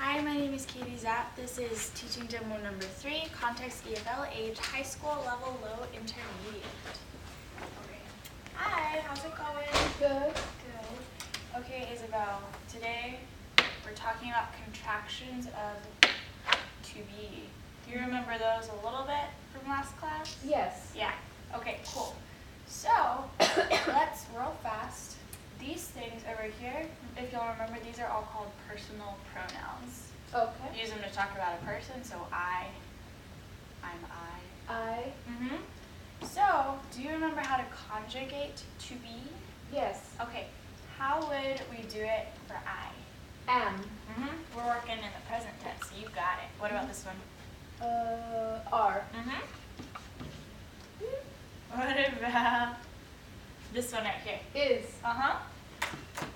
Hi, my name is Katie Czap. This is teaching demo number 3, context EFL, age high school, level low, intermediate. Okay. Hi, how's it going? Good. Good. Okay, Isabel, today we're talking about contractions of to be. Do you remember those a little bit from last class? Yes. Yeah. Okay, cool. So, let's real fast. These things over here, if you'll remember, these are all called personal pronouns. Okay. Use them to talk about a person, so I'm I. So, do you remember how to conjugate to be? Yes. Okay, how would we do it for I? Am. We're working in the present tense, so you got it. What about this one? Are. What about this one right here? Is.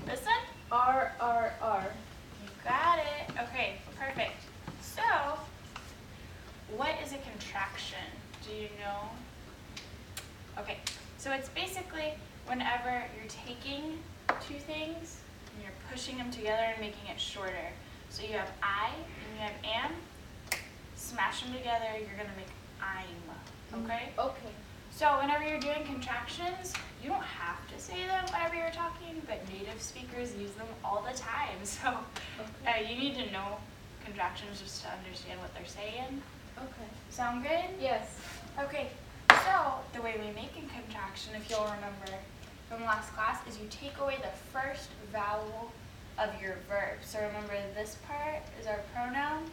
This one? Are. You got it. Okay, perfect. So, what is a contraction? Do you know? Okay, so it's basically whenever you're taking two things and you're pushing them together and making it shorter. So you have I and you have am. Smash them together, you're going to make I'm. Okay? Okay. So whenever you're doing contractions, you don't have to say them whenever you're talking, but native speakers use them all the time. So you need to know contractions just to understand what they're saying. Okay. Sound good? Yes. Okay, so the way we make a contraction, if you'll remember from last class, is you take away the first vowel of your verb. So remember, this part is our pronoun,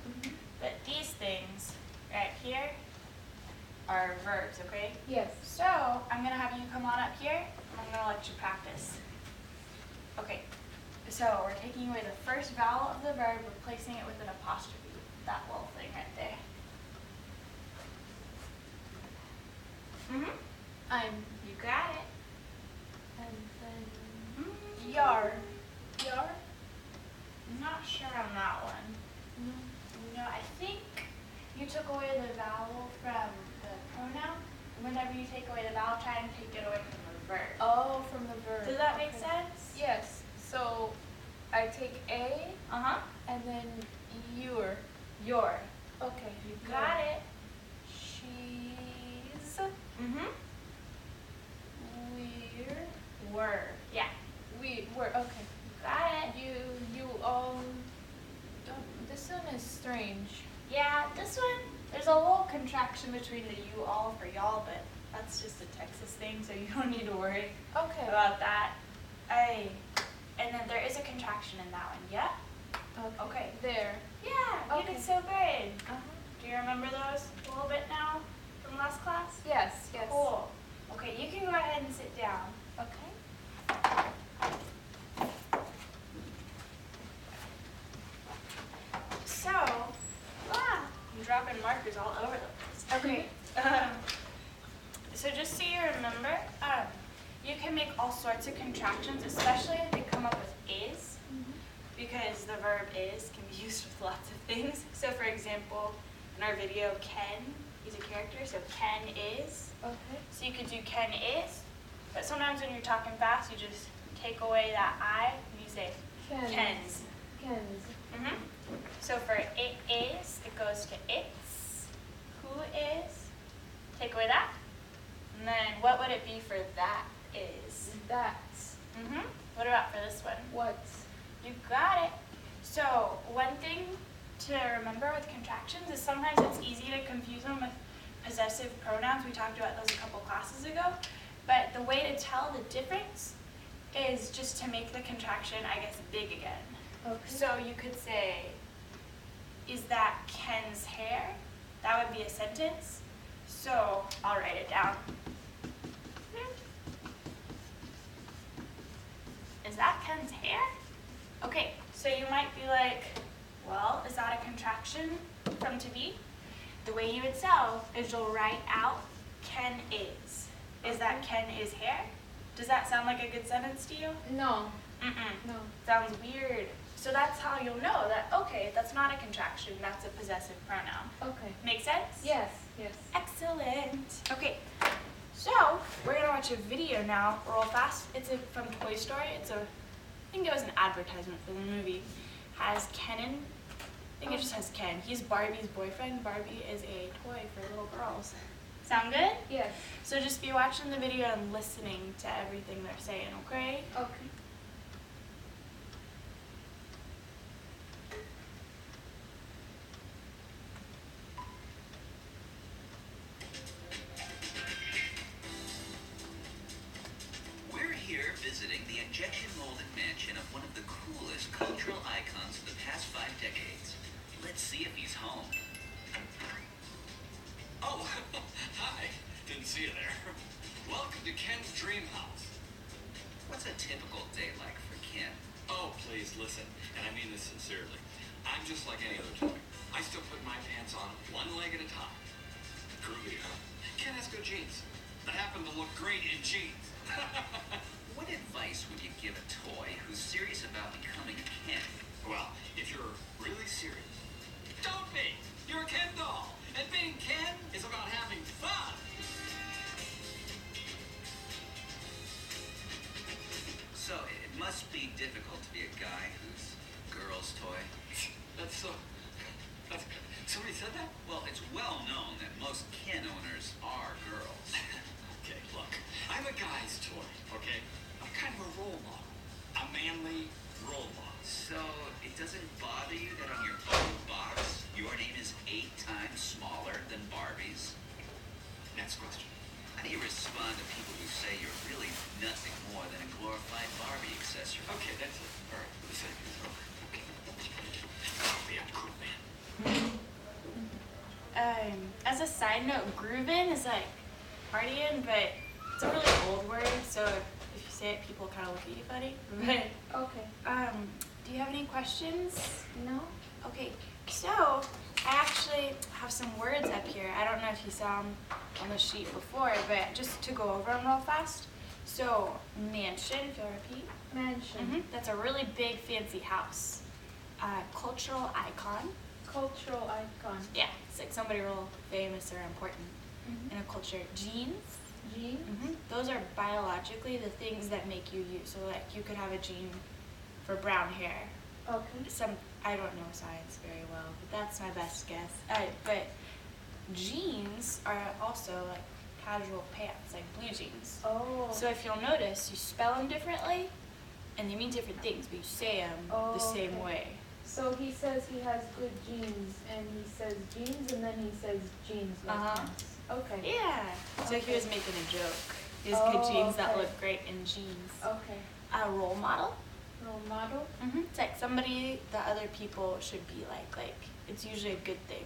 but these things right here are verbs, okay? Yes. So I'm going to have you come on up here, and I'm going to let you practice. Okay, so we're taking away the first vowel of the verb, replacing it with an apostrophe, that little thing right there. I'm. You got it. And then. Yar. Yar. I'm not sure on that one. No, I think you took away the vowel from the pronoun. Whenever you take away the vowel, try and take it away from the verb. Oh, from the verb. Does that make sense? Yes. So I take a and then your. Your. Okay. You got it. She's. Were. Yeah. We were. Okay. Got it. You all. This one is strange. Yeah, this one, there's a little contraction between the you all for y'all, but that's just a Texas thing, so you don't need to worry about that. And then there is a contraction in that one, yeah? Okay. There. Yeah, you did so good. Do you remember those a little bit now from last class? Yes. Cool. Okay, you can go ahead and sit down. Okay. So, I'm dropping markers all over the place. Okay. So just so you remember, you can make all sorts of contractions, especially if they come up with is, because the verb is can be used with lots of things. So for example, in our video, Ken, he's a character, so Ken is. Okay. So you could do Ken is, but sometimes when you're talking fast, you just take away that I and you say Kens. So for it is, it goes to it's. Who is? Take away that. And then what would it be for that is? That's. What about for this one? What? You got it. So one thing to remember with contractions is sometimes it's easy to confuse them with possessive pronouns. We talked about those a couple classes ago. But the way to tell the difference is just to make the contraction, I guess, big again. Okay. So you could say, is that Ken's hair? That would be a sentence. So I'll write it down. Is that Ken's hair? Okay, so you might be like, well, is that a contraction from to be? The way you would tell is you'll write out Ken is. Is that Ken is hair? Does that sound like a good sentence to you? No. No. Sounds weird. So that's how you'll know that, okay, that's not a contraction, that's a possessive pronoun. Okay. Make sense? Yes. Excellent. Okay, so we're going to watch a video now real fast. It's from Toy Story. I think it was an advertisement for the movie. Has Ken think it just has Ken. He's Barbie's boyfriend. Barbie is a toy for little girls. Sound good? Yes. So just be watching the video and listening to everything they're saying, okay? Okay. We're here visiting the injection molded mansion of one of the coolest cultural icons of the past 5 decades. Let's see if he's home. Oh, hi. Didn't see you there. Welcome to Ken's dream house. What's a typical day like for Ken? Oh, please listen, and I mean this sincerely. I'm just like any other toy. I still put my pants on one leg at a time. Groovy, huh? Ken has good jeans that happen to look great in jeans. What advice would you give a toy who's serious about becoming a Ken? Well, if you're really serious, don't be. You're a Ken doll, and being Ken is about having fun. So it must be difficult to be a guy who's a girl's toy. That's so... That's... Somebody said that? Well, it's well known that most Ken owners are girls. Okay, look. I'm a guy's toy, okay? I'm kind of a role model. A manly role model. So it doesn't bother you that on your own box, your name is 8 times smaller than Barbie's? Next question. How do you respond to people who say you're really nothing more than a glorified Barbie accessory? Okay, that's it. All right, the segment is over. Okay. Oh, yeah, cool, man. As a side note, groovin' is like partying, but it's a really old word, so if you say it, people kind of look at you funny. But Okay. do you have any questions? No? Okay, so I actually have some words up here. I don't know if you saw them on the sheet before, but just to go over them real fast. So mansion, if you'll repeat. Mansion. That's a really big, fancy house. Cultural icon. Cultural icon. Yeah, it's like somebody real famous or important in a culture. Genes. Jeans. Those are biologically the things that make you you. So like you could have a gene for brown hair. Okay. I don't know science very well, but that's my best guess. But jeans are also like casual pants, like blue jeans. Oh. So if you'll notice, you spell them differently, and they mean different things, but you say them the same way. So he says he has good genes, and he says jeans, and then he says jeans like pants. Okay. Yeah. So he Okay. was making a joke. He has good jeans that look great in jeans. Okay. A role model. Role model. It's like somebody that other people should be like. Like it's usually a good thing.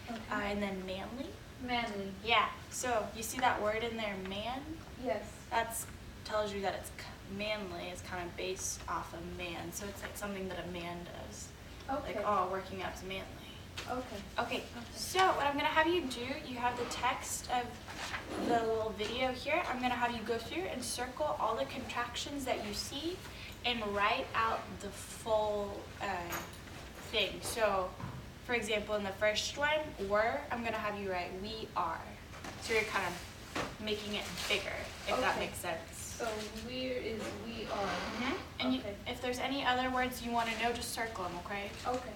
Okay. And then manly. Manly. Yeah. So you see that word in there, man? Yes. That's tells you that it's manly is kind of based off of man. So it's like something that a man does. Okay. Like, oh, working out's manly. Okay. Okay, so what I'm gonna have you do, you have the text of the little video here. I'm gonna have you go through and circle all the contractions that you see and write out the full thing. So, for example, in the first one, were, I'm gonna have you write we are. So you're kind of making it bigger, if that Okay. makes sense. So where is we are? And Okay. if there's any other words you want to know, just circle them, okay? Okay.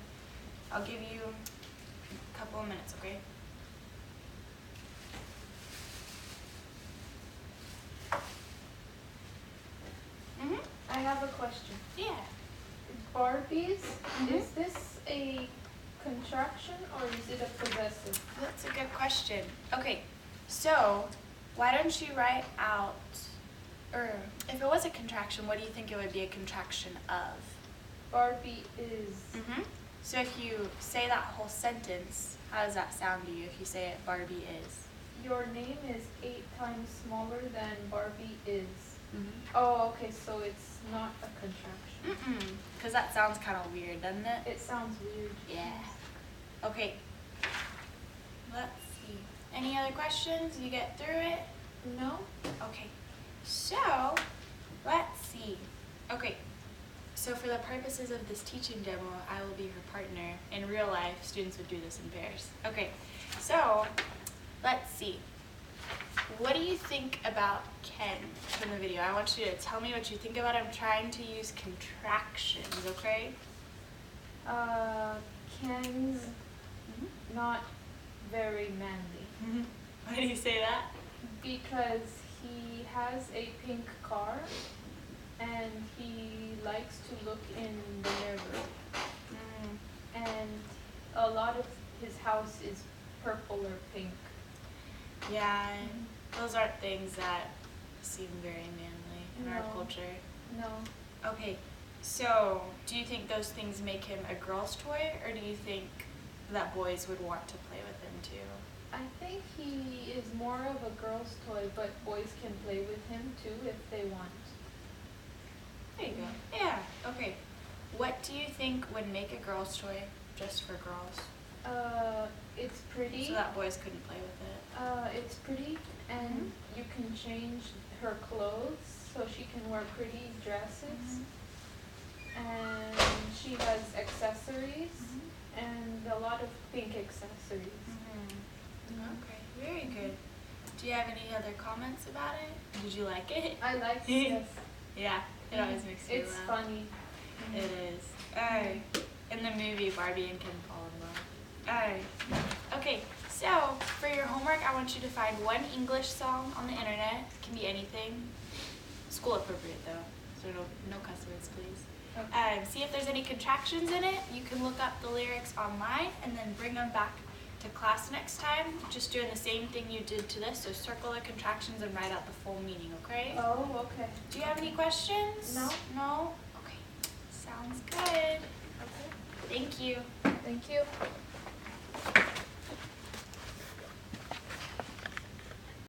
I'll give you a couple of minutes, okay? I have a question. Yeah. Barbies, is this a contraction or is it a possessive? That's a good question. Okay, so why don't you write out, or if it was a contraction, what do you think it would be a contraction of? Barbie is. So if you say that whole sentence, how does that sound to you if you say it, Barbie is? Your name is 8 times smaller than Barbie is. Oh, okay, so it's not a contraction. Because that sounds kind of weird, doesn't it? It sounds weird. Yeah. Okay. Let's see. Any other questions? You get through it? No? Okay. So, let's see. Okay. So for the purposes of this teaching demo, I will be her partner. In real life, students would do this in pairs. Okay. So, let's see. What do you think about Ken from the video? I want you to tell me what you think about him trying to use contractions, okay? Ken's not very manly. Why do you say that? Because he has a pink car and he likes to look in the mirror. And a lot of his house is purple or pink. Yeah, those aren't things that seem very manly in our No. culture. No. Okay, so do you think those things make him a girl's toy, or do you think that boys would want to play with him too? I think he is more of a girl's toy, but boys can play with him too if they want. There you go. Yeah, okay. What do you think would make a girl's toy just for girls? It's pretty. So that boys couldn't play with it. It's pretty, and you can change her clothes so she can wear pretty dresses. And she has accessories and a lot of pink accessories. Okay, very good. Do you have any other comments about it? Did you like it? I like this. Yeah, it always makes me It's laugh. funny. It is. Alright. In the movie, Barbie and Ken fall in love. Alright. Okay, so for your homework, I want you to find one English song on the internet. It can be anything. School appropriate though, so no cuss words, please. Okay. See if there's any contractions in it. You can look up the lyrics online and then bring them back to class next time. Just doing the same thing you did to this. So circle the contractions and write out the full meaning, okay? Oh, okay. Do you have any questions? No. No? Okay. Sounds good. Okay. Thank you. Thank you.